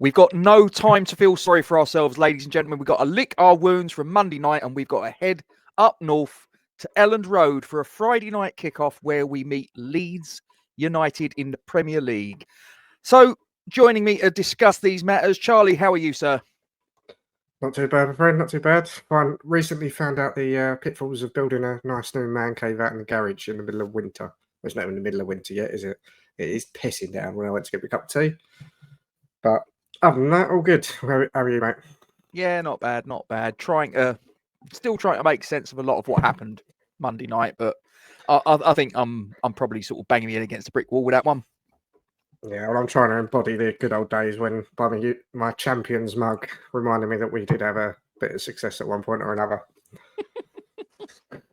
We've got no time to feel sorry for ourselves, ladies and gentlemen. We've got to lick our wounds from Monday night, and we've got to head up north to Elland Road for a Friday night kickoff where we meet Leeds United in the Premier League. So, joining me to discuss these matters, Charlie, how are you, sir? Not too bad, my friend, not too bad. I recently found out the pitfalls of building a nice new man cave out in the garage in the middle of winter. It's not in the middle of winter yet, is it? It is pissing down when I went to get my cup of tea. But other than that, all good. How are you, mate? Yeah, not bad, not bad. Still trying to make sense of a lot of what happened Monday night, but I think I'm probably sort of banging my head against a brick wall with that one. Yeah, well, I'm trying to embody the good old days when my champions mug reminded me that we did have a bit of success at one point or another.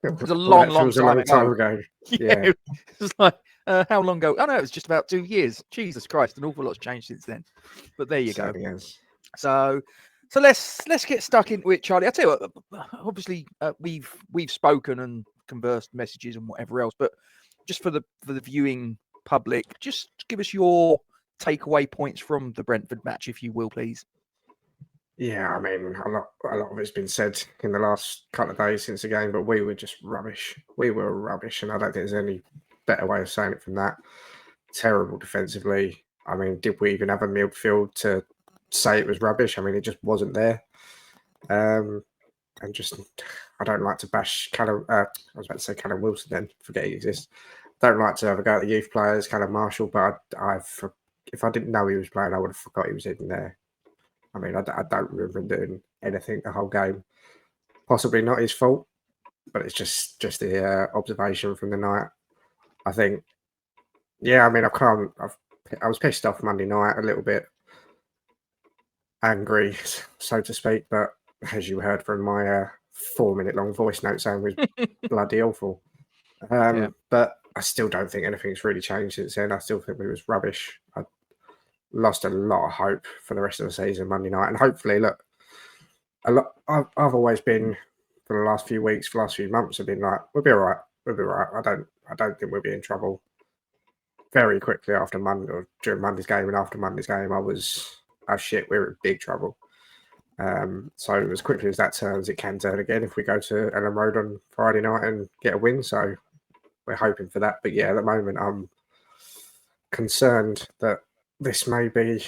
It was a long time ago. Yeah. It was like, how long ago? Oh, no, it was just about 2 years. Jesus Christ, an awful lot's changed since then. But there you go. Is. So let's get stuck into it, Charlie. I tell you what, obviously we've spoken and conversed messages and whatever else, but just for the viewing public, just give us your takeaway points from the Brentford match, if you will, please. Yeah, I mean, a lot of it's been said in the last couple of days since the game, but we were just rubbish. We were rubbish, and I don't think there's any better way of saying it from that. Terrible defensively. I mean, did we even have a midfield to say it was rubbish? I mean, it just wasn't there. And just, I don't like to bash Callum. I was about to say Callum Wilson then, forget he exists. Don't like to have a go at the youth players, Callum Marshall, but if I didn't know he was playing, I would have forgot he was in there. I mean, I don't remember him doing anything the whole game. Possibly not his fault, but it's just the observation from the night. I think, yeah, I mean, I was pissed off Monday night, a little bit angry, so to speak, but as you heard from my 4-minute long voice note saying it was bloody awful. But I still don't think anything's really changed since then. I still think it was rubbish. I lost a lot of hope for the rest of the season Monday night, and hopefully, look, I've always been for the last few weeks, for the last few months, I've been like, we'll be all right. We'll be all right. I don't think we'll be in trouble. Very quickly after Monday, or during Monday's game and after Monday's game, I was, oh shit, we're in big trouble. So as quickly as that turns, it can turn again if we go to Elland Road on Friday night and get a win. So we're hoping for that. But yeah, at the moment, I'm concerned that this may be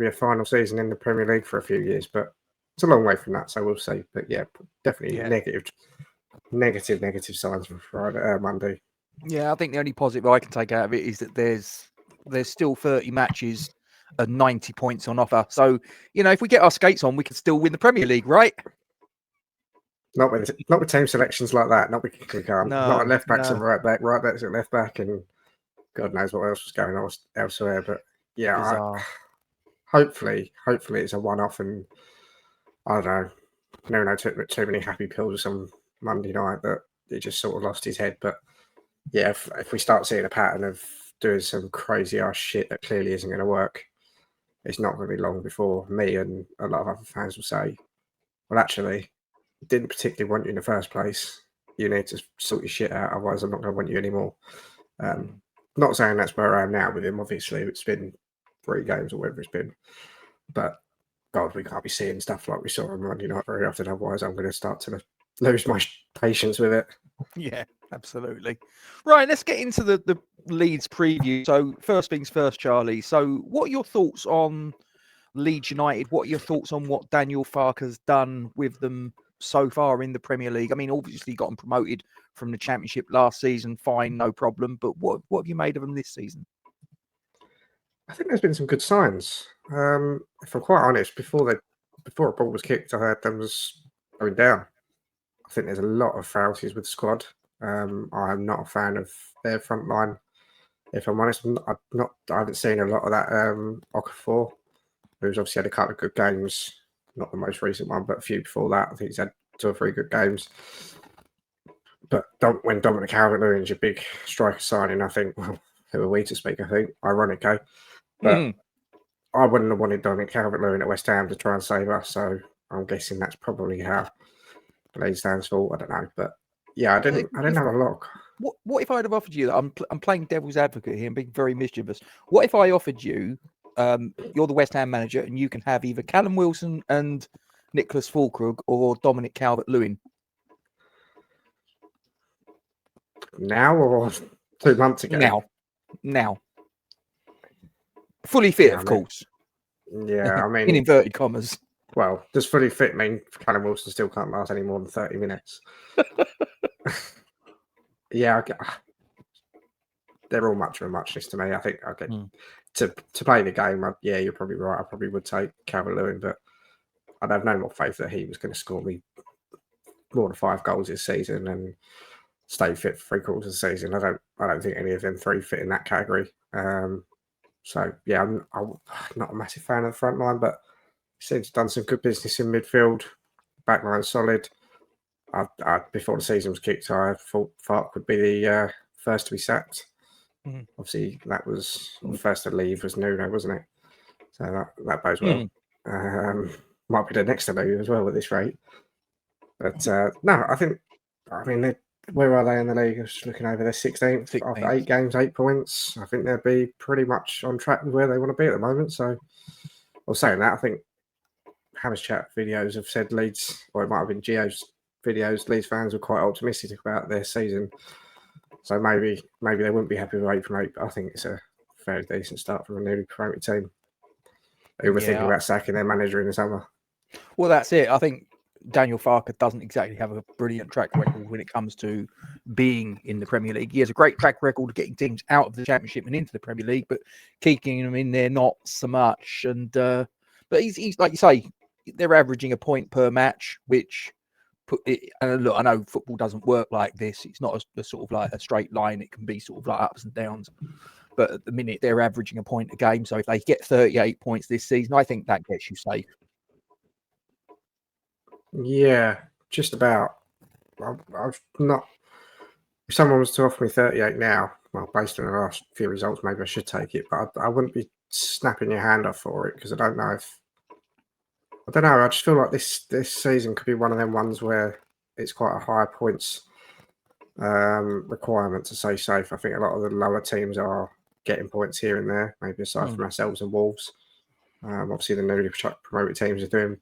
a final season in the Premier League for a few years, but it's a long way from that, so we'll see. But yeah, definitely negative signs for Monday. Yeah, I think the only positive I can take out of it is that there's still 30 matches and 90 points on offer. So, if we get our skates on, we can still win the Premier League, right? Not with team selections like that. Not we can't. No, not at left backs and right backs at left back, and God knows what else was going on elsewhere. But yeah, hopefully it's a one-off, and I don't know. Nuno took too many happy pills on Monday night that he just sort of lost his head. But yeah, if we start seeing a pattern of doing some crazy ass shit that clearly isn't going to work, it's not going to be long before me and a lot of other fans will say, well, actually, didn't particularly want you in the first place. You need to sort your shit out, otherwise I'm not going to want you anymore. Not saying that's where I am now with him, obviously. It's been 3 games or whatever it's been. But, God, we can't be seeing stuff like we saw on Monday night very often, otherwise I'm going to start to lose my patience with it. Yeah, absolutely. Right, let's get into the Leeds preview. So, first things first, Charlie. So, what are your thoughts on Leeds United? What are your thoughts on what Daniel Farke has done with them so far in the Premier League? I mean, obviously got them promoted from the Championship last season, fine, no problem. But what have you made of them this season? I think there's been some good signs. If I'm quite honest, before a ball was kicked, I heard them was going down. I think there's a lot of frailties with the squad. I'm not a fan of their front line. If I'm honest, I haven't seen a lot of that Okafor, who's obviously had a couple of good games. Not the most recent one, but a few before that. I think he's had 2 or 3 good games. But when Dominic Calvert-Lewin's your big striker signing, I think, well, who are we to speak? I think, ironically. But I wouldn't have wanted Dominic Calvert-Lewin at West Ham to try and save us. So I'm guessing that's probably how Leeds stands for. I don't know, but yeah, I didn't have a look. What if I'd have offered you that? I'm playing devil's advocate here and being very mischievous. What if I offered you you're the West Ham manager, and you can have either Callum Wilson and Nicholas Fulkrug or Dominic Calvert-Lewin. Now or 2 months ago? Now. Fully fit, of course. Yeah, I mean... in inverted commas. Well, does fully fit mean Callum Wilson still can't last any more than 30 minutes? Yeah, they're all much of a muchness to me. I think I get to play the game. You're probably right. I probably would take Calvert-Lewin, but I'd have no more faith that he was going to score me more than 5 goals this season and stay fit for 3/4 of the season. I don't think any of them 3 fit in that category. So yeah, I'm not a massive fan of the front line, but seems done some good business in midfield. Back line solid. Before the season was kicked, I thought Farke would be the first to be sacked. Obviously, that was the first to leave was Nuno, wasn't it? So that bodes well. Might be the next to leave as well at this rate. But no, I mean, where are they in the league? I was just looking over. They're 16th. After 8 games, 8 points. I think they'll be pretty much on track with where they want to be at the moment. So, well, saying that, I think Hammers Chat videos have said Leeds, or it might have been Gio's videos, Leeds fans were quite optimistic about their season. So maybe they wouldn't be happy with 8 from 8, but I think it's a fairly decent start from a newly promoted team who were thinking about sacking their manager in the summer. Well, that's it. I think Daniel Farke doesn't exactly have a brilliant track record when it comes to being in the Premier League. He has a great track record of getting teams out of the Championship and into the Premier League, but keeping them in there not so much. And but he's like you say, they're averaging a point per match, which and look, I know football doesn't work like this. It's not a sort of like a straight line. It can be sort of like ups and downs. But at the minute, they're averaging a point a game. So if they get 38 points this season, I think that gets you safe. Yeah, just about. I've not. If someone was to offer me 38 now, well, based on the last few results, maybe I should take it. But I wouldn't be snapping your hand off for it because I don't know. I just feel like this season could be one of them ones where it's quite a high points requirement to stay safe. I think a lot of the lower teams are getting points here and there, maybe aside from ourselves and Wolves. Obviously, the newly promoted teams are doing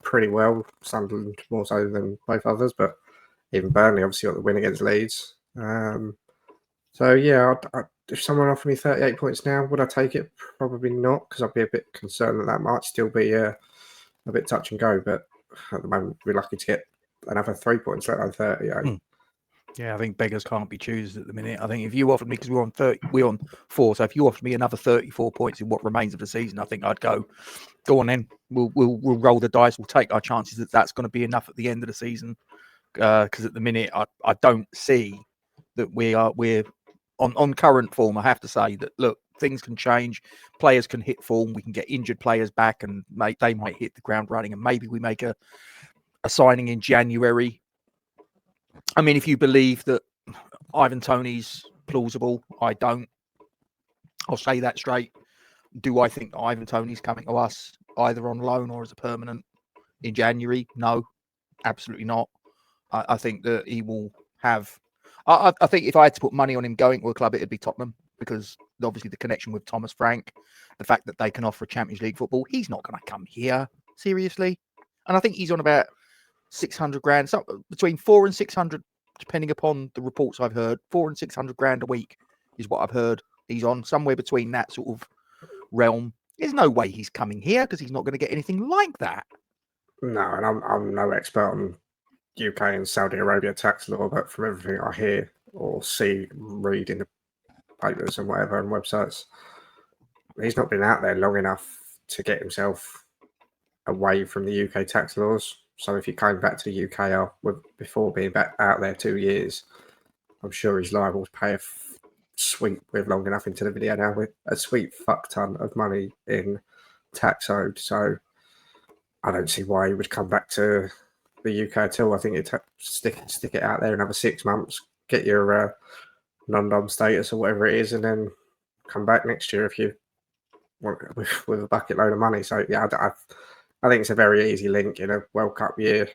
pretty well, Sunderland more so than both others, but even Burnley obviously got the win against Leeds. So yeah, if someone offered me 38 points now, would I take it? Probably not, because I'd be a bit concerned that might still be a bit touch and go. But at the moment, we're lucky to get another 3 points, let alone 38. Yeah, I think beggars can't be choosers at the minute. I think if you offered me, because we're on 4, so if you offered me another 34 points in what remains of the season, I think I'd go on then. We'll roll the dice. We'll take our chances that that's going to be enough at the end of the season. Because at the minute, I don't see that we're on current form. I have to say that, look, things can change. Players can hit form. We can get injured players back, and they might hit the ground running. And maybe we make a signing in January. I mean, if you believe that Ivan Toney's plausible, I don't. I'll say that straight. Do I think that Ivan Toney's coming to us either on loan or as a permanent in January? No, absolutely not. I think that he will have... I think if I had to put money on him going to a club, it'd be Tottenham, because obviously the connection with Thomas Frank, the fact that they can offer Champions League football, he's not going to come here, seriously. And I think he's on about 600 grand, so between 400 and 600, depending upon the reports I've heard. 400 and 600 grand a week is what I've heard he's on, somewhere between that sort of realm. There's no way he's coming here, because he's not going to get anything like that. No, and I'm no expert on UK and Saudi Arabia tax law, but from everything I hear or see, read in the papers and whatever and websites, he's not been out there long enough to get himself away from the UK tax laws. So if he came back to the UK before being back out there 2 years, I'm sure he's liable to pay a sweet, with long enough into the video now, with a sweet fuck ton of money in tax owed. So I don't see why he would come back to the UK at all. I think it'd stick it out there another 6 months, get your non-dom status or whatever it is, and then come back next year if you want with a bucket load of money. So yeah, I think it's a very easy link in a World Cup year.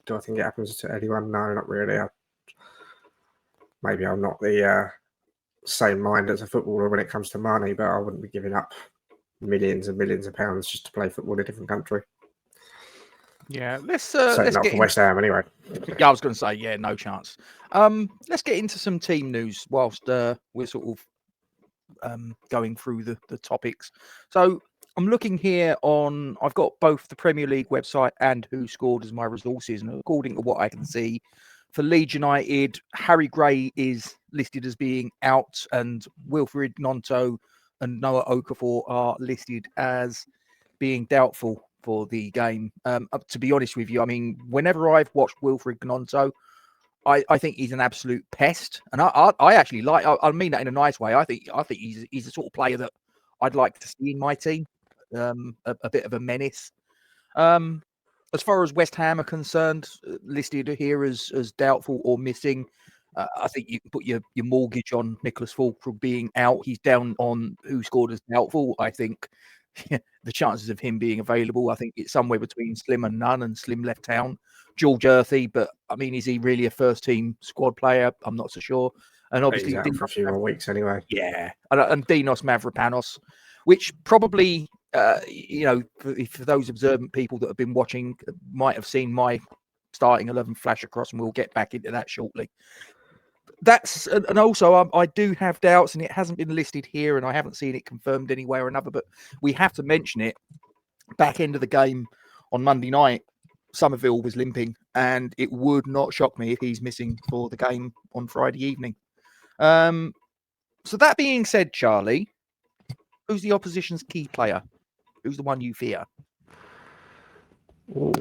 Do I think it happens to anyone? No, not really. Maybe I'm not the same mind as a footballer when it comes to money, but I wouldn't be giving up millions and millions of pounds just to play football in a different country. Yeah, let's Certainly not get for West Ham anyway. Yeah, I was going to say, yeah, no chance. Let's get into some team news whilst we're sort of going through the topics. So I'm looking here on, I've got both the Premier League website and Who Scored as my resources. And according to what I can see, for Leeds United, Harry Gray is listed as being out, and Wilfried Gnonto and Noah Okafor are listed as being doubtful for the game. To be honest with you, I mean, whenever I've watched Wilfried Gnonto, I think he's an absolute pest, and I actually like. I mean that in a nice way. I think he's the sort of player that I'd like to see in my team. A bit of a menace. As far as West Ham are concerned, listed here as doubtful or missing. I think you can put your mortgage on Nicholas Fulkrug being out. He's down on Who Scored as doubtful. I think the chances of him being available, I think it's somewhere between slim and none, and slim left town. George Earthy, but I mean, is he really a first team squad player? I'm not so sure. And obviously, he's out for a few more weeks anyway. Yeah, and Dinos Mavropanos, which probably, for those observant people that have been watching, might have seen my starting 11 flash across, and we'll get back into that shortly. That's, and also I do have doubts, and it hasn't been listed here, and I haven't seen it confirmed anywhere or another, but we have to mention it. Back end of the game on Monday night, Somerville was limping, and it would not shock me if he's missing for the game on Friday evening. So that being said, Charlie, who's the opposition's key player? Who's the one you fear? Ooh.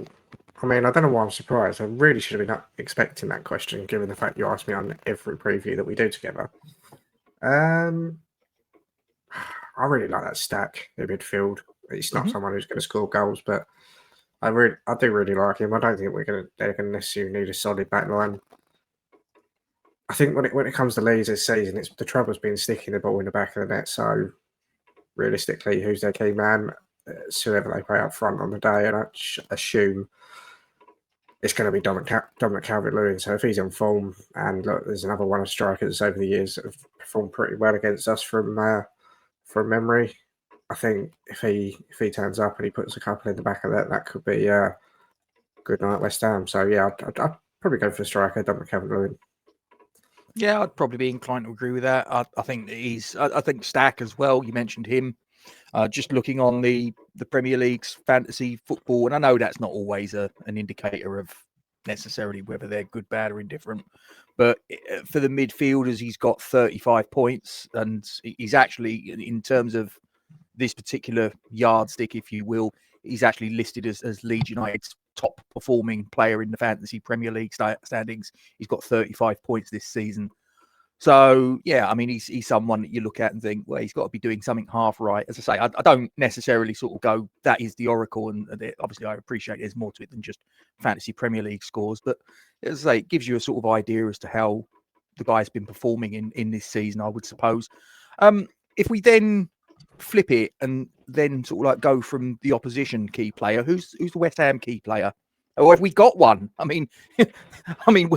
I mean, I don't know why I'm surprised. I really should have been expecting that question, given the fact you asked me on every preview that we do together. I really like that Stach in midfield. He's not someone who's going to score goals, but I do really like him. I don't think they're going to necessarily need a solid back line. I think when it comes to Leeds this season, it's the trouble's been sticking the ball in the back of the net. So realistically, who's their key man? It's whoever they play up front on the day, and I assume it's going to be Dominic Calvert-Lewin. So if he's on form, and look, there's another one of strikers over the years that have performed pretty well against us from memory. I think if he turns up and he puts a couple in the back of that could be a good night at West Ham. So yeah, I'd probably go for striker Dominic Calvert-Lewin. Yeah, I'd probably be inclined to agree with that. I think I think Stach as well. You mentioned him. Just looking on the Premier League's fantasy football, and I know that's not always an indicator of necessarily whether they're good, bad, or indifferent. But for the midfielders, he's got 35 points, and he's actually, in terms of this particular yardstick, if you will, he's actually listed as Leeds United's top performing player in the fantasy Premier League standings. He's got 35 points this season. So, yeah, I mean, he's someone that you look at and think, well, he's got to be doing something half right. As I say, I don't necessarily sort of go, that is the oracle. And obviously, I appreciate there's more to it than just fantasy Premier League scores. But as I say, it gives you a sort of idea as to how the guy's been performing in this season, I would suppose. If we then flip it and then sort of like go from the opposition key player, who's the West Ham key player? Or have we got one? I mean,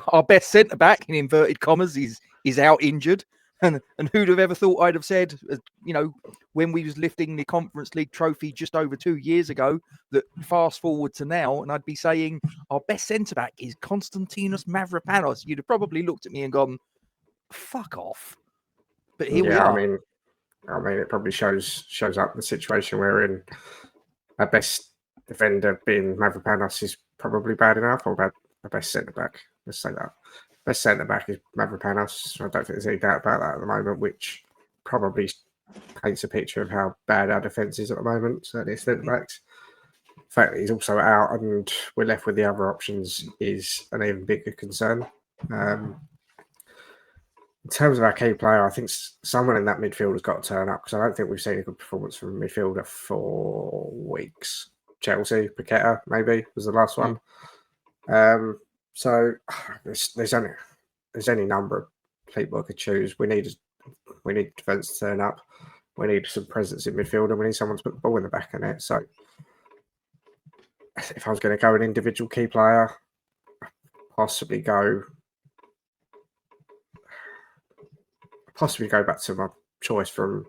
our best centre back in inverted commas is out injured, and who'd have ever thought I'd have said, when we was lifting the Conference League trophy just over 2 years ago, that fast forward to now, and I'd be saying our best centre back is Konstantinos Mavropanos. You'd have probably looked at me and gone, "Fuck off!" But here we are. I mean, it probably shows up the situation we're in. Our best defender being Mavropanos is probably bad enough, or our best centre back. Let's say that. Best centre back is Mavropanos. I don't think there's any doubt about that at the moment, which probably paints a picture of how bad our defence is at the moment, certainly centre backs. The fact that he's also out and we're left with the other options is an even bigger concern. In terms of our key player, I think someone in that midfield has got to turn up, because I don't think we've seen a good performance from a midfielder for weeks. Chelsea, Paqueta, maybe, was the last one. So there's any number of people I could choose. We need defence to turn up. We need some presence in midfield, and we need someone to put the ball in the back of net. So if I was going to go an individual key player, possibly go back to my choice from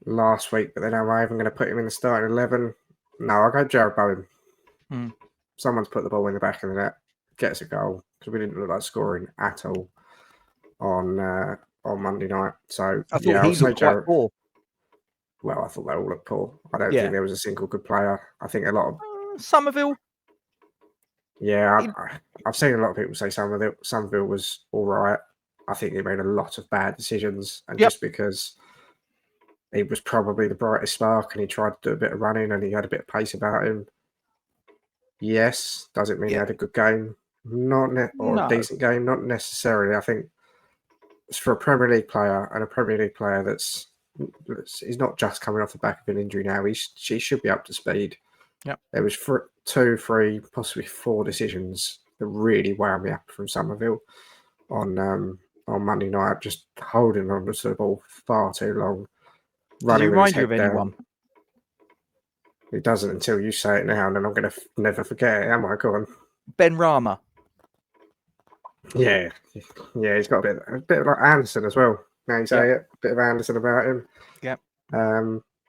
last week, but then am I even going to put him in the starting 11? No, I'll go Jarrod Bowen. Someone's put the ball in the back of the net, gets a goal, because we didn't look like scoring at all on Monday night. So, I thought he looked quite poor. Well, I thought they all looked poor. I don't think there was a single good player. I think a lot of... Somerville. Yeah, I've seen a lot of people say Somerville was all right. I think he made a lot of bad decisions. And just because he was probably the brightest spark and he tried to do a bit of running and he had a bit of pace about him. Yes, doesn't mean he had a good game. A decent game. Not necessarily. I think it's for a Premier League player and a Premier League player he's not just coming off the back of an injury now. He should be up to speed. Yep. There was 2, 3, possibly 4 decisions that really wound me up from Somerville on Monday night, just holding on to the ball far too long. Does he remind you of anyone? It doesn't until you say it now, and then I'm going to never forget it. Am I? Go on. Ben Rama. Yeah, he's got a bit like Anderson as well. Now you say it, a bit of Anderson about him. Yeah.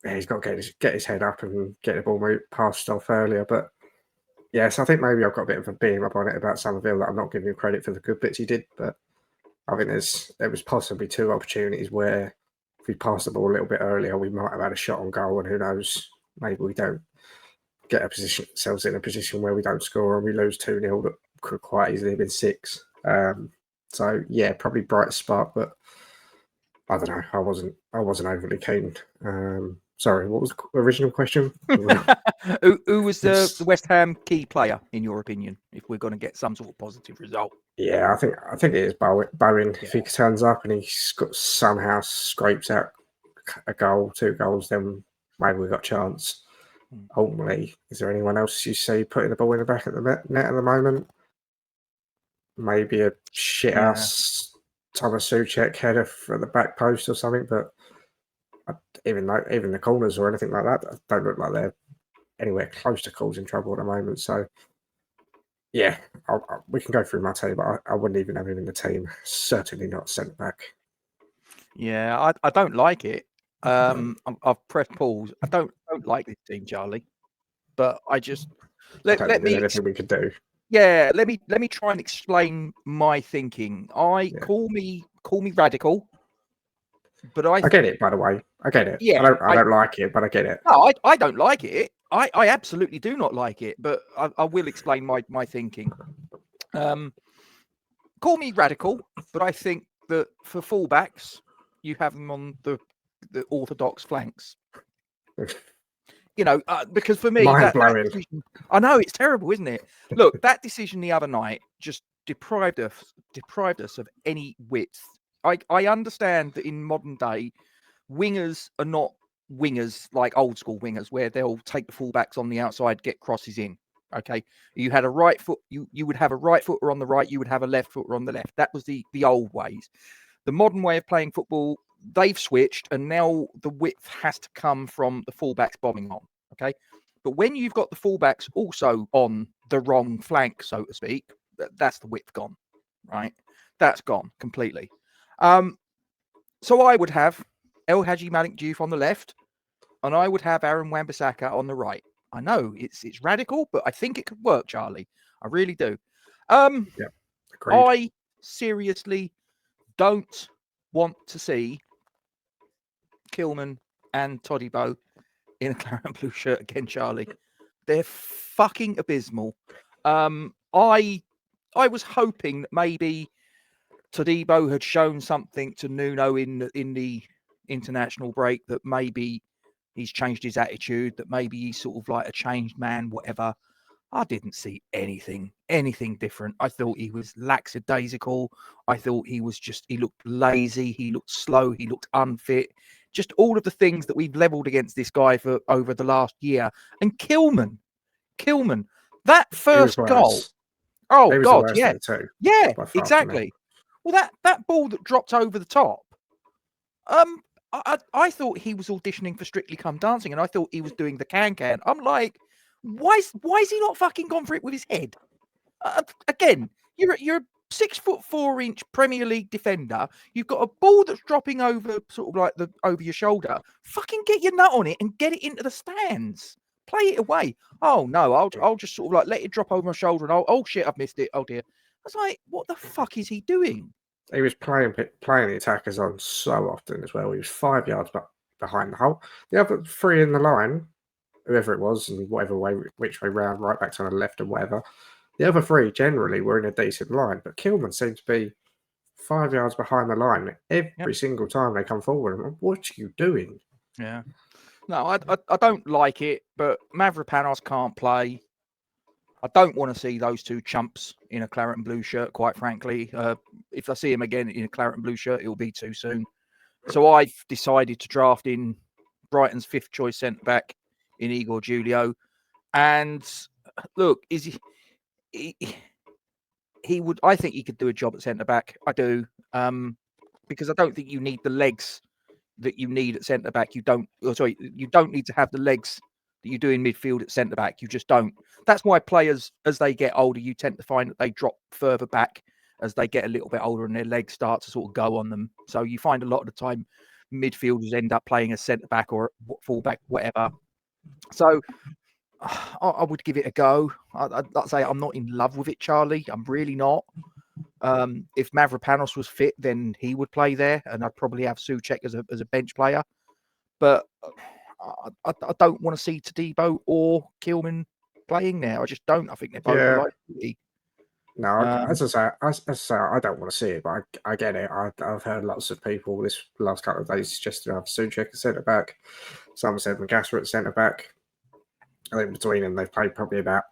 He's got to get his head up and get the ball passed off earlier. But yes, I think maybe I've got a bit of a beam up on it about Somerville that I'm not giving him credit for the good bits he did. But I think there was possibly 2 opportunities where if we passed the ball a little bit earlier, we might have had a shot on goal. And who knows, maybe we don't get ourselves in a position where we don't score and we lose 2-0 that could quite easily have been 6. So yeah, probably bright spark, but I don't know. I wasn't overly keen. Sorry, what was the original question? Who was the West Ham key player in your opinion? If we're going to get some sort of positive result, I think it is Bowen. Yeah. If he turns up and he somehow scrapes out a goal, 2 goals, then maybe we got a chance. Ultimately, is there anyone else you see putting the ball in the back of the net at the moment? Maybe a shit ass Thomas Soucek header for the back post or something, but even the corners or anything like that don't look like they're anywhere close to causing trouble at the moment. So yeah, we can go through my team, but I wouldn't even have him in the team. Certainly not centre back. Yeah, I don't like it. I've pressed pause. I don't like this team, Charlie. But I just let me anything we could do. Yeah, let me try and explain my thinking. Call me radical, but I get it. By the way, I get it. Yeah, I don't like it, but I get it. No, I don't like it. I absolutely do not like it, but I will explain my thinking. Call me radical, but I think that for fullbacks, you have them on the orthodox flanks. Because for me, that decision, I know it's terrible, isn't it? Look, that decision the other night just deprived us of any width. I understand that in modern day, wingers are not wingers like old school wingers, where they'll take the fullbacks on the outside, get crosses in. Okay, you had a right foot, you would have a right footer on the right, you would have a left footer on the left. That was the old ways. The modern way of playing football, they've switched, and now the width has to come from the fullbacks bombing on. Okay, but when you've got the fullbacks also on the wrong flank, so to speak, that's the width gone, right? That's gone completely. So I would have El Hadji Malik Diouf on the left, and I would have Aaron Wan-Bissaka on the right. I know it's radical, but I think it could work, Charlie. I really do. I seriously don't want to see Kilman and Todibo in a claret and blue shirt again, Charlie. They're fucking abysmal. I was hoping that maybe Todibo had shown something to Nuno in the international break, that maybe he's changed his attitude, that maybe he's sort of like a changed man, whatever. I didn't see anything different. I thought he was lackadaisical. I thought he looked lazy. He looked slow. He looked unfit. Just all of the things that we've leveled against this guy for over the last year. And Kilman, that first goal. Oh, God, yeah. Yeah, exactly. Well, that ball that dropped over the top, I thought he was auditioning for Strictly Come Dancing, and I thought he was doing the can-can. I'm like, why is he not fucking gone for it with his head? Again, you're a 6'4" Premier League defender. You've got a ball that's dropping over, sort of like over your shoulder. Fucking get your nut on it and get it into the stands. Play it away. Oh no, I'll just sort of like let it drop over my shoulder and oh shit, I've missed it. Oh dear. I was like, what the fuck is he doing? He was playing the attackers on so often as well. He was 5 yards behind the hole. The other three in the line, whoever it was, and whatever way, which way round, right back to the left and whatever. The other three generally were in a decent line, but Kilman seemed to be 5 yards behind the line every single time they come forward. I'm like, what are you doing? Yeah. No, I don't like it, but Mavropanos can't play. I don't want to see those two chumps in a claret and blue shirt, quite frankly. If I see him again in a claret and blue shirt, it'll be too soon. So I've decided to draft in Brighton's 5th choice centre-back in Igor Julio. And look, is he would, I think he could do a job at centre-back. I do. Because I don't think you need the legs that you need at centre-back. You don't need to have the legs that you do in midfield at centre-back. You just don't. That's why players, as they get older, you tend to find that they drop further back as they get a little bit older and their legs start to sort of go on them. So you find a lot of the time midfielders end up playing as centre-back or full-back, whatever. So I would give it a go. I'd say I'm not in love with it, Charlie. I'm really not. If Mavropanos was fit, then he would play there, and I'd probably have Soucek as a bench player. But I don't want to see Todibo or Kilman playing there. I just don't. I think they're both like. No, as I say, I don't want to see it, but I get it. I've heard lots of people this last couple of days suggesting have Soucek at centre back. Some said Magassa at centre back. I think between them, they've played probably about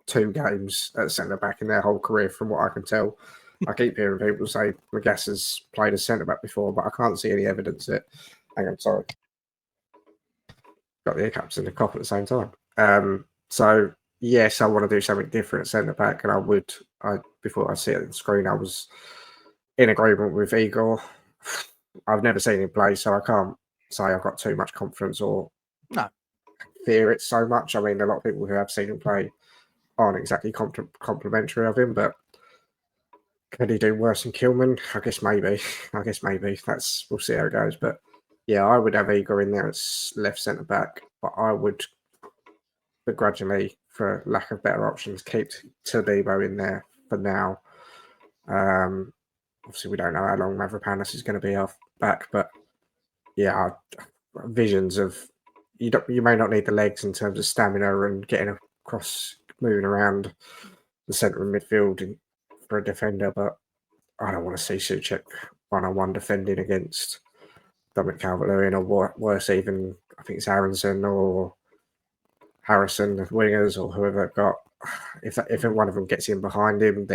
2 games at centre back in their whole career, from what I can tell. I keep hearing people say Magassa's played as centre back before, but I can't see any evidence of it. Hang on, sorry. Got the hiccups and the cough at the same time. So yes, I want to do something different at centre back, and before I see it on the screen, I was in agreement with Igor. I've never seen him play, so I can't say I've got too much confidence or fear it so much. I mean, a lot of people who have seen him play aren't exactly complimentary of him, but could he do worse than Kilman? I guess maybe. We'll see how it goes. But yeah, I would have Igor in there as left centre back, but I would begrudgingly, for lack of better options, keep Todibo in there for now. Obviously, we don't know how long Mavropanos is going to be off back, but yeah, visions of you may not need the legs in terms of stamina and getting across, moving around the centre of midfield for a defender, but I don't want to see Soucek one-on-one defending against Dominic Calvert-Lewin, or worse even, I think it's Aronson or Harrison, the wingers, or whoever they've got. If one of them gets in behind him,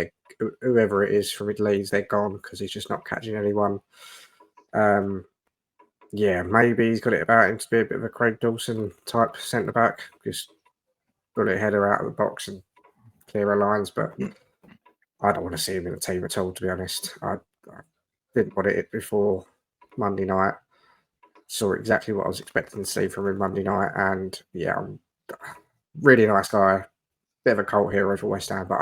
whoever it is from Leeds, they're gone because he's just not catching anyone. Yeah, maybe he's got it about him to be a bit of a Craig Dawson type centre back, just bullet header out of the box and clearer lines. But I don't want to see him in the team at all, to be honest. I didn't want it before Monday night. Saw exactly what I was expecting to see from him Monday night, and yeah, really nice guy. Bit of a cult hero for West Ham, but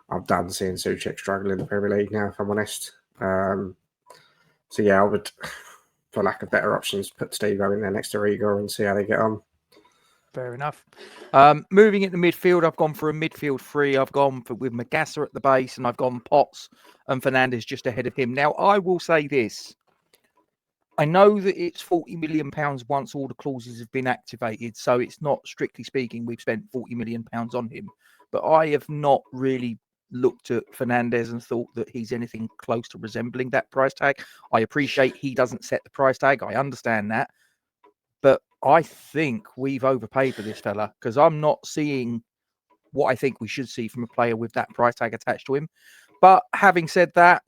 I'm done seeing Soucek struggle in the Premier League now, if I'm honest. So yeah, I would, for lack of better options, put Todibo in there next to Igor and see how they get on. Fair enough. Moving into midfield, I've gone for a midfield 3. I've gone with Magassa at the base, and I've gone Potts and Fernandes just ahead of him. Now, I will say this. I know that it's £40 million once all the clauses have been activated, so it's not, strictly speaking, we've spent £40 million on him. But I have not really looked at Fernandes and thought that he's anything close to resembling that price tag. I appreciate he doesn't set the price tag. I understand that. But I think we've overpaid for this fella, because I'm not seeing what I think we should see from a player with that price tag attached to him. But having said that,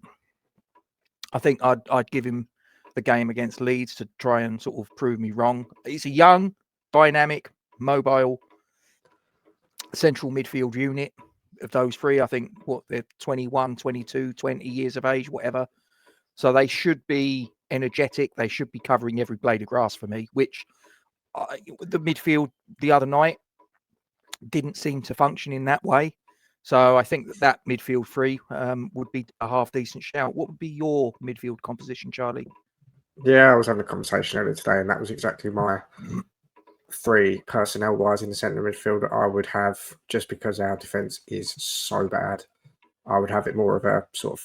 I think I'd give him the game against Leeds to try and sort of prove me wrong. He's a young, dynamic, mobile central midfield unit. Of those 3, I think they're 21, 22, 20 years of age, whatever. So they should be energetic. They should be covering every blade of grass for me, which the midfield the other night didn't seem to function in that way. So I think that midfield three would be a half decent shout. What would be your midfield composition, Charlie? Yeah, I was having a conversation earlier today, and that was exactly my three personnel-wise in the centre midfield that I would have, just because our defence is so bad. I would have it more of a sort of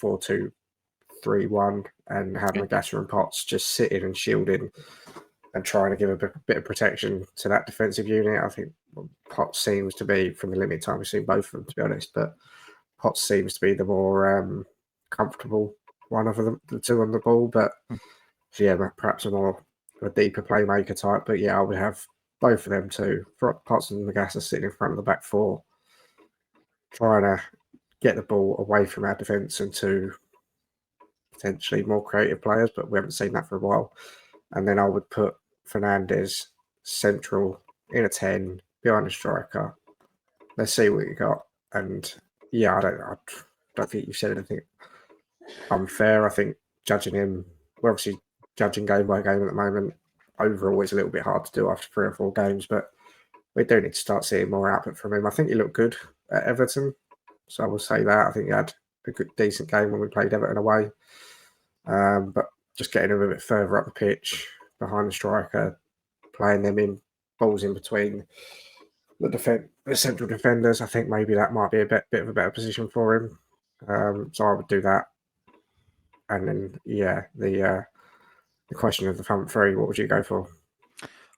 4-2-3-1 and have Magassa and Potts just sitting and shielding and trying to give a bit of protection to that defensive unit. I think Potts seems to be, from the limited time we've seen both of them, to be honest, but Potts seems to be the more comfortable one of the two on the ball. But yeah, perhaps a deeper playmaker type. But yeah, I would have both of them too. Potts and Magassa sitting in front of the back four, trying to get the ball away from our defence and to potentially more creative players, but we haven't seen that for a while. And then I would put Fernandes central in a 10 behind a striker. Let's see what you got. And yeah, I don't think you've said anything unfair. I think judging him, we're obviously judging game by game at the moment. Overall, it's a little bit hard to do after 3 or 4 games, but we do need to start seeing more output from him. I think he looked good at Everton, so I will say that. I think he had a good, decent game when we played Everton away. But just getting him a bit further up the pitch, behind the striker, playing them in balls in between the central defenders, I think maybe that might be a bit of a better position for him. So I would do that. And then, yeah, the question of the front three, what would you go for?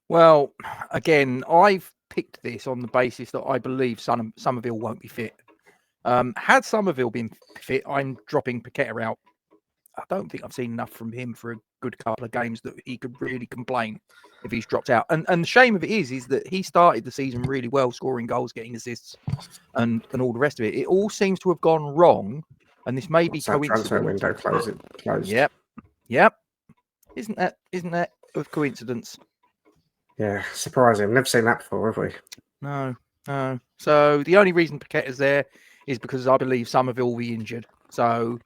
Well, again, I've picked this on the basis that I believe Somerville won't be fit. Had Somerville been fit, I'm dropping Paqueta out. I don't think I've seen enough from him for a good couple of games that he could really complain if he's dropped out. And the shame of it is that he started the season really well, scoring goals, getting assists, and all the rest of it. It all seems to have gone wrong, and this may be coincidence. Transfer window closed. Yep. Isn't that a coincidence? Yeah, surprising. Never seen that before, have we? No. So the only reason Paqueta's there is because I believe Somerville will be injured. So,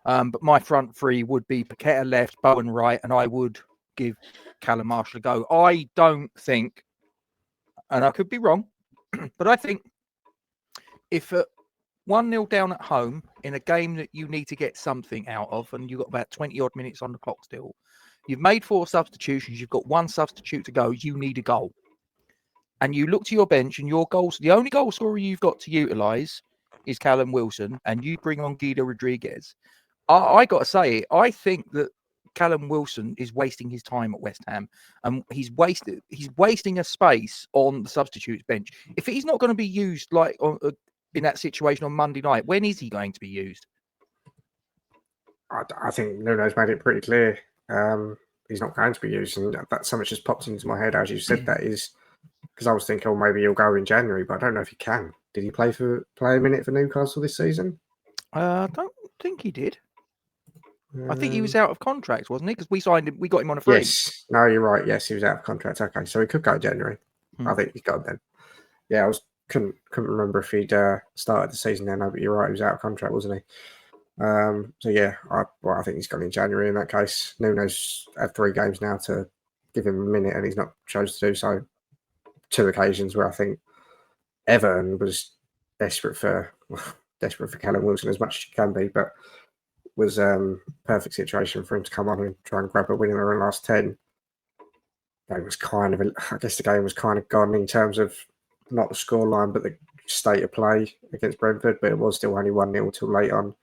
but my front three would be Paqueta left, Bowen right, and I would give Callum Marshall a go. I don't think, and I could be wrong, but I think if 1-0 down at home in a game that you need to get something out of, and you've got about 20 odd minutes on the clock still, you've made 4 substitutions, you've got 1 substitute to go, you need a goal. And you look to your bench and your goals, the only goal scorer you've got to utilise is Callum Wilson, and you bring on Guido Rodriguez. I got to say, I think that Callum Wilson is wasting his time at West Ham, and he's wasting a space on the substitutes bench. If he's not going to be used like in that situation on Monday night, when is he going to be used? I think Nuno's made it pretty clear. He's not going to be used, and that's something just popped into my head as you said that, is because I was thinking, oh, maybe he'll go in January, but I don't know if he can. Did he play a minute for Newcastle this season? I don't think he did. I think he was out of contract, wasn't he? Because we signed him, we got him on a free. Yes. No, you're right. Yes, he was out of contract. Okay, so he could go January. I think he's gone then. Yeah, couldn't remember if he'd started the season then. No, but you're right, he was out of contract, wasn't he? So yeah, I think he's gone in January in that case. Nuno's had 3 games now to give him a minute, and he's not chose to do so. 2 occasions where I think Everton was desperate for Callum Wilson as much as you can be, but was perfect situation for him to come on and try and grab a win in the last 10. It was I guess the game was kind of gone in terms of not the scoreline, but the state of play against Brentford, but it was still only 1-0 till late on.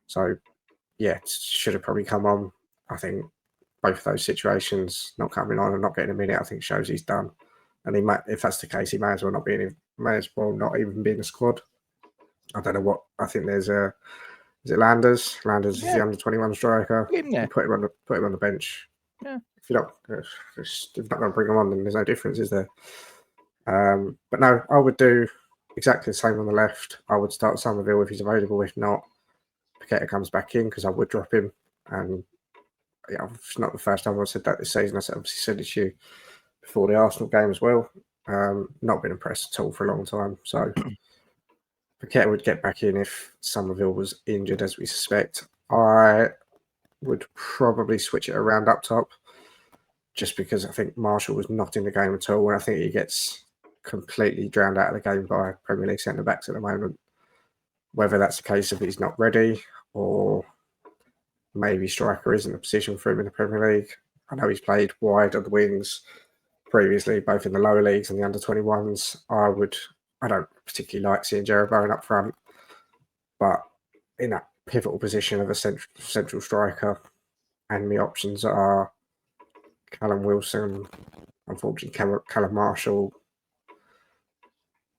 So, yeah, should have probably come on. I think both of those situations, not coming on and not getting a minute, I think shows he's done. And he might, if that's the case, he may as well not even be in the squad. I don't know what. I think there's is it Landers? Landers is the under-21 striker. Put him on the bench. Yeah. If you're not going to bring him on, then there's no difference, is there? But no, I would do exactly the same on the left. I would start Somerville if he's available. If not, Paqueta comes back in because I would drop him. And yeah, it's not the first time I've said that this season. I obviously said it to you before the Arsenal game as well. Not been impressed at all for a long time. So Paqueta would get back in if Somerville was injured, as we suspect. I would probably switch it around up top, just because I think Marshall was not in the game at all, and I think he gets completely drowned out of the game by Premier League centre-backs at the moment. Whether that's a case of he's not ready or maybe striker isn't a position for him in the Premier League. I know he's played wide on the wings previously, both in the lower leagues and the under-21s. I don't particularly like seeing Jarrod Bowen up front, but in that pivotal position of a central striker, and the options are Callum Wilson, unfortunately Callum Marshall,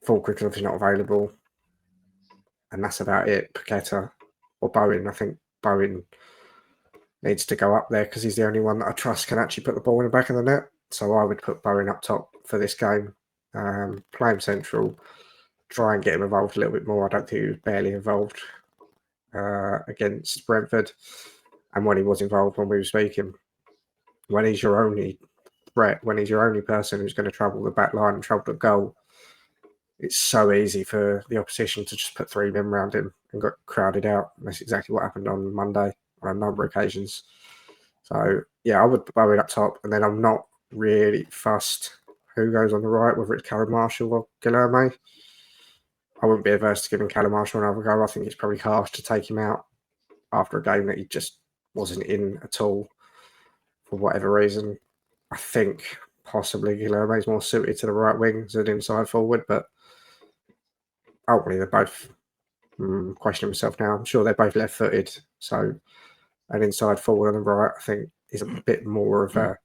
Falkirk is not available, and that's about it. Paqueta or Bowen. I think Bowen needs to go up there because he's the only one that I trust can actually put the ball in the back of the net. So I would put Bowen up top for this game, play him central, try and get him involved a little bit more. I don't think he was barely involved against Brentford, and when he was involved when we were speaking, when he's your only threat, when he's your only person who's going to trouble the back line and trouble the goal, it's so easy for the opposition to just put three men around him and got crowded out. And that's exactly what happened on Monday on a number of occasions. So, yeah, I would put Bowen up top, and then I'm not really fussed who goes on the right, whether it's Callum Marshall or Guilherme. I wouldn't be averse to giving Callum Marshall another go. I think it's probably harsh to take him out after a game that he just wasn't in at all for whatever reason. I think possibly Guilherme is more suited to the right wing as an inside forward, but ultimately they're both questioning myself now. I'm sure they're both left-footed, so an inside forward on the right, I think, is a bit more of a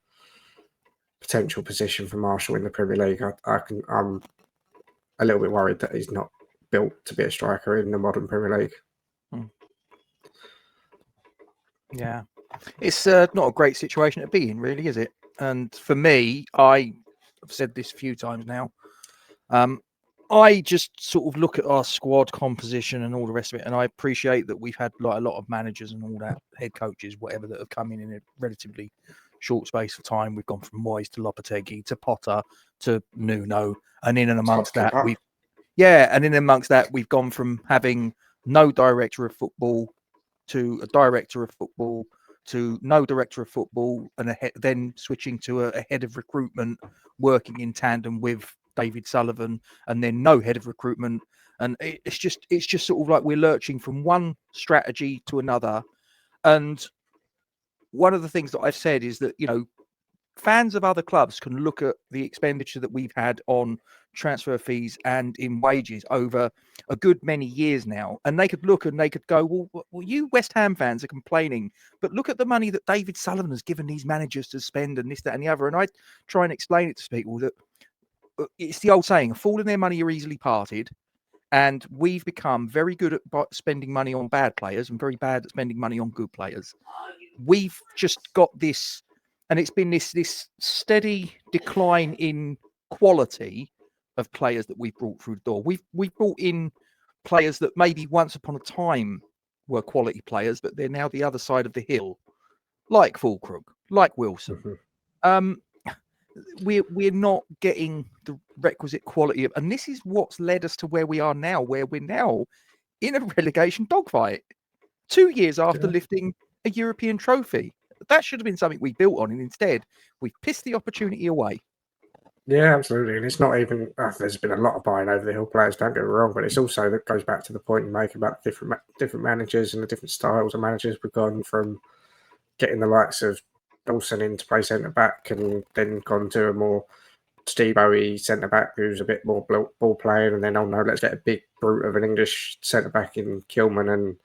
potential position for Marshall in the Premier League. I'm a little bit worried that he's not built to be a striker in the modern Premier League. Yeah, it's not a great situation to be in, really, is it? And for me, I've said this a few times now. I just sort of look at our squad composition and all the rest of it, and I appreciate that we've had like a lot of managers and all that, head coaches, whatever, that have come in a relatively short space of time. We've gone from Moyes to Lopetegui to Potter to Nuno, and in and amongst that, we've gone from having no director of football to a director of football to no director of football, and then switching to a head of recruitment working in tandem with David Sullivan, and then no head of recruitment. And it's just sort of like we're lurching from one strategy to another. And one of the things that I've said is that, you know, fans of other clubs can look at the expenditure that we've had on transfer fees and in wages over a good many years now, and they could look and they could go, well, you West Ham fans are complaining, but look at the money that David Sullivan has given these managers to spend, and this, that, and the other. And I try and explain it to people that it's the old saying, a fool and their money are easily parted. And we've become very good at spending money on bad players and very bad at spending money on good players. We've just got this, and it's been this steady decline in quality of players that we've brought through the door. We've brought in players that maybe once upon a time were quality players, but they're now the other side of the hill, like Fulkrug, like Wilson. Mm-hmm. We're not getting the requisite quality of, and this is what's led us to where we are now, where we're now in a relegation dogfight 2 years after lifting a European trophy. That should have been something we built on, and instead we've pissed the opportunity away. Yeah, absolutely. And it's not even, there's been a lot of buying over the hill players, don't get me wrong, but it's also that goes back to the point you make about different managers and the different styles of managers. We've gone from getting the likes of Dawson in to play centre back, and then gone to a more Todibo centre back who's a bit more ball playing, and then let's get a big brute of an English centre back in Kilman, and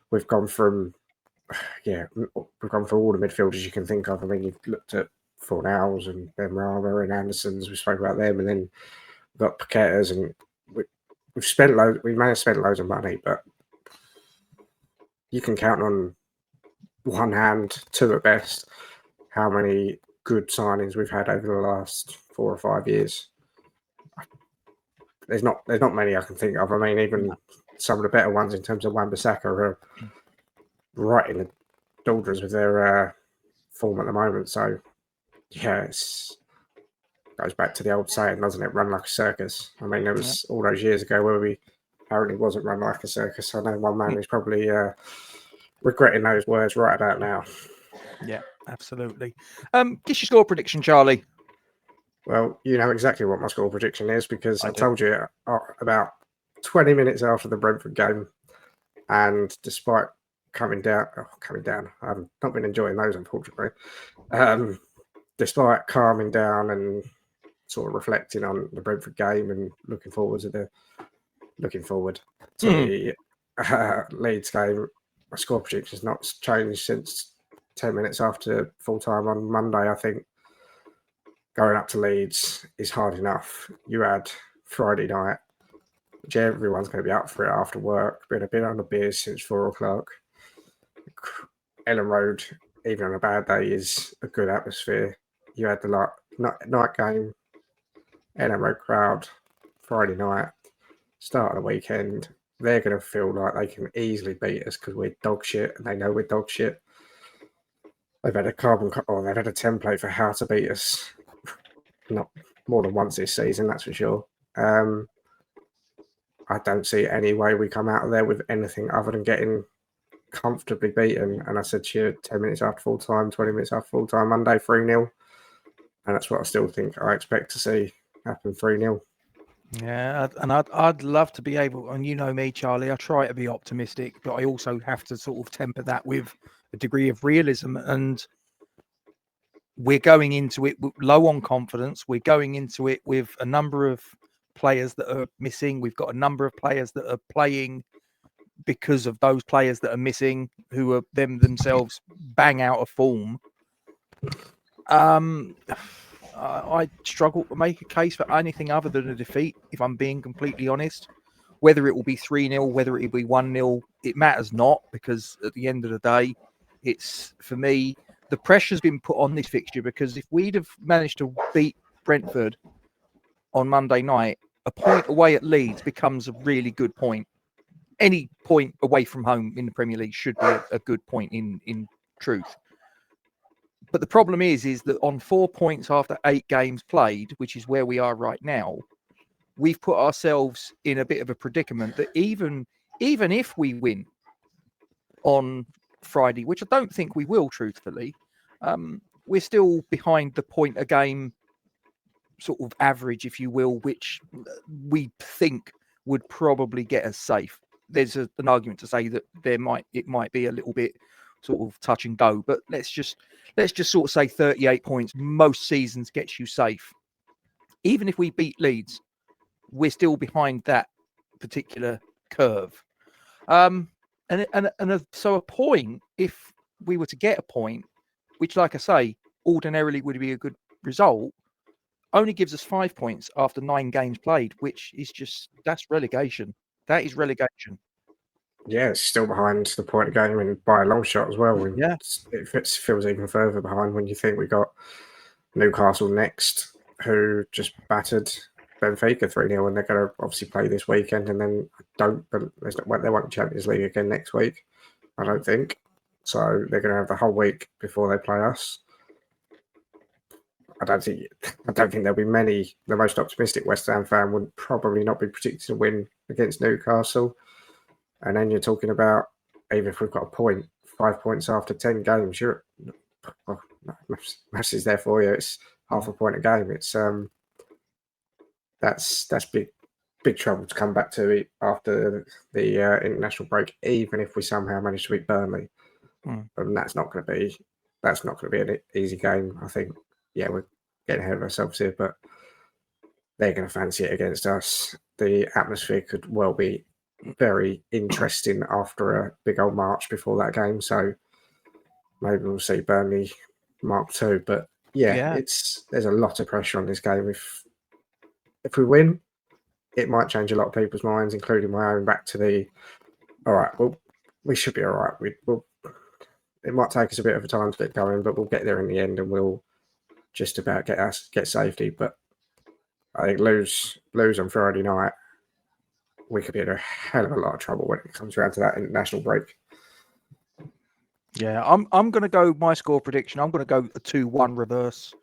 we've gone from all the midfielders you can think of. I mean, you've looked at Fornals and Benrahma and Andersons. We spoke about them, and then we've got Paquetas, and we've spent loads. We may have spent loads of money, but you can count on one hand, two at best, how many good signings we've had over the last 4 or 5 years. There's not many I can think of. I mean, even some of the better ones in terms of Wan-Bissaka are right in the doldrums with their form at the moment. So, yeah, it goes back to the old saying, doesn't it? Run like a circus. I mean, there was all those years ago where we apparently wasn't run like a circus. I know one man is probably regretting those words right about now. Yeah, absolutely. Guess your score prediction, Charlie. Well, you know exactly what my score prediction is because I told you about 20 minutes after the Brentford game And despite coming down, I've not been enjoying those, unfortunately. Despite calming down and sort of reflecting on the Brentford game and looking forward to the Leeds game, my score prediction has not changed since 10 minutes after full time on Monday. I think going up to Leeds is hard enough. You add Friday night, which everyone's going to be up for it after work. Been a bit on the beers since 4:00. Elland Road, even on a bad day, is a good atmosphere. You had the night game, Elland Road crowd, Friday night, start of the weekend. They're going to feel like they can easily beat us because we're dog shit, and they know we're dog shit. They've had a they've had a template for how to beat us, not more than once this season, that's for sure. I don't see any way we come out of there with anything other than getting comfortably beaten. And I said to you 10 minutes after full time, 20 minutes after full time, Monday 3-0. And that's what I still think I expect to see happen 3-0. Yeah, and I'd love to be able, and you know me, Charlie, I try to be optimistic, but I also have to sort of temper that with a degree of realism. And we're going into it low on confidence. We're going into it with a number of players that are missing. We've got a number of players that are playing because of those players that are missing, who are themselves bang out of form. I struggle to make a case for anything other than a defeat, if I'm being completely honest. Whether it will be 3-0, whether it will be 1-0, it matters not, because at the end of the day, it's, for me, the pressure's been put on this fixture, because if we'd have managed to beat Brentford on Monday night, a point away at Leeds becomes a really good point. Any point away from home in the Premier League should be a good point in truth. But the problem is that on 4 points after 8 games played, which is where we are right now, we've put ourselves in a bit of a predicament that even if we win on Friday, which I don't think we will, truthfully, we're still behind the point a game sort of average, if you will, which we think would probably get us safe. There's an argument to say that it might be a little bit sort of touch and go, but let's just sort of say 38 points most seasons gets you safe. Even if we beat Leeds, we're still behind that particular curve. So a point, if we were to get a point, which, like I say, ordinarily would be a good result, only gives us 5 points after 9 games played, which is that's relegation. That is relegation. Yeah, it's still behind the point of game, and by a long shot as well. Yeah. It feels even further behind when you think we got Newcastle next, who just battered Benfica 3-0, and they're going to obviously play this weekend, and then they won't Champions League again next week, I don't think. So they're going to have the whole week before they play us. I don't think there'll be many. The most optimistic West Ham fan would probably not be predicting a win against Newcastle. And then you're talking about, even if we've got a point, 5 points after 10 games, maths is there for you. It's half a point a game. It's that's big trouble to come back to after the international break, even if we somehow manage to beat Burnley. And that's not going to be an easy game. I think, yeah, we're getting ahead of ourselves here, but they're going to fancy it against us. The atmosphere could well be very interesting after a big old march before that game. So maybe we'll see Burnley Mark 2. But yeah, there's a lot of pressure on this game. If we win, it might change a lot of people's minds, including my own, back to the, all right, well, we should be all right. It might take us a bit of a time to get going, but we'll get there in the end, and we'll just about get safety. But I think lose on Friday night, we could be in a hell of a lot of trouble when it comes around to that international break. Yeah, I'm going to go my score prediction. I'm going to go a 2-1 reverse.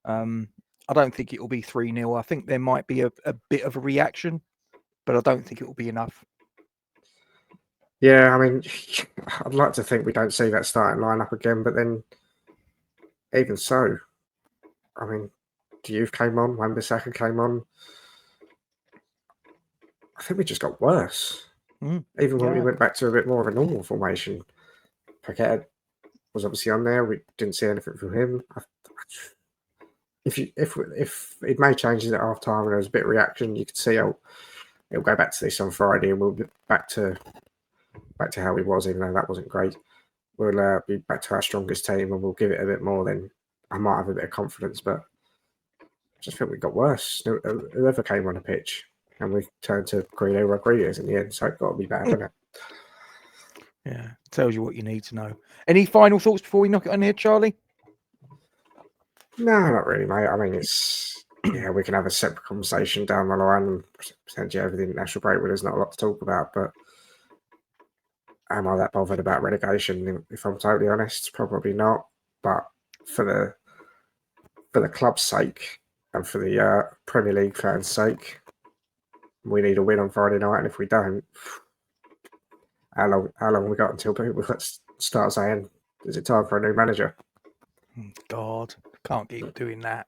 I don't think it will be 3-0. I think there might be a bit of a reaction, but I don't think it will be enough. Yeah, I mean, I'd like to think we don't see that starting lineup again, but then even so, I mean, Diouf came on, Wan-Bissaka came on. I think we just got worse. Even when we Yeah. went back to a bit more of a normal formation, Paqueta was obviously on there. We didn't see anything from him. If it made changes at half time and there was a bit of reaction, you could see it'll go back to this on Friday and we'll be back to how we was, even though that wasn't great. We'll be back to our strongest team and we'll give it a bit more. Then I might have a bit of confidence, but I just think we got worse. Whoever came on the pitch, and we turned to Greeno Rodriguez in the end, so it got to be bad, hasn't it? Yeah, tells you what you need to know. Any final thoughts before we knock it on here, Charlie? No, not really, mate. I mean, we can have a separate conversation down the line and potentially over the international break where there's not a lot to talk about, but am I that bothered about relegation? If I'm totally honest, probably not. But for the club's sake and for the Premier League fans' sake, we need a win on Friday night. And if we don't, how long we got until people start saying, "Is it time for a new manager?" God, can't keep doing that.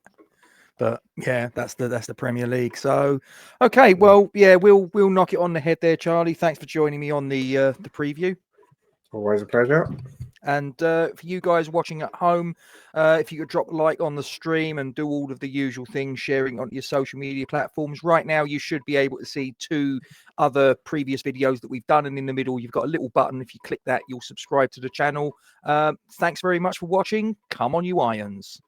But yeah, that's the Premier League. So, okay, well, yeah, we'll knock it on the head there, Charlie. Thanks for joining me on the preview. Always a pleasure. And for you guys watching at home, if you could drop a like on the stream and do all of the usual things, sharing on your social media platforms. Right now, you should be able to see 2 other previous videos that we've done. And in the middle, you've got a little button. If you click that, you'll subscribe to the channel. Thanks very much for watching. Come on, you Irons.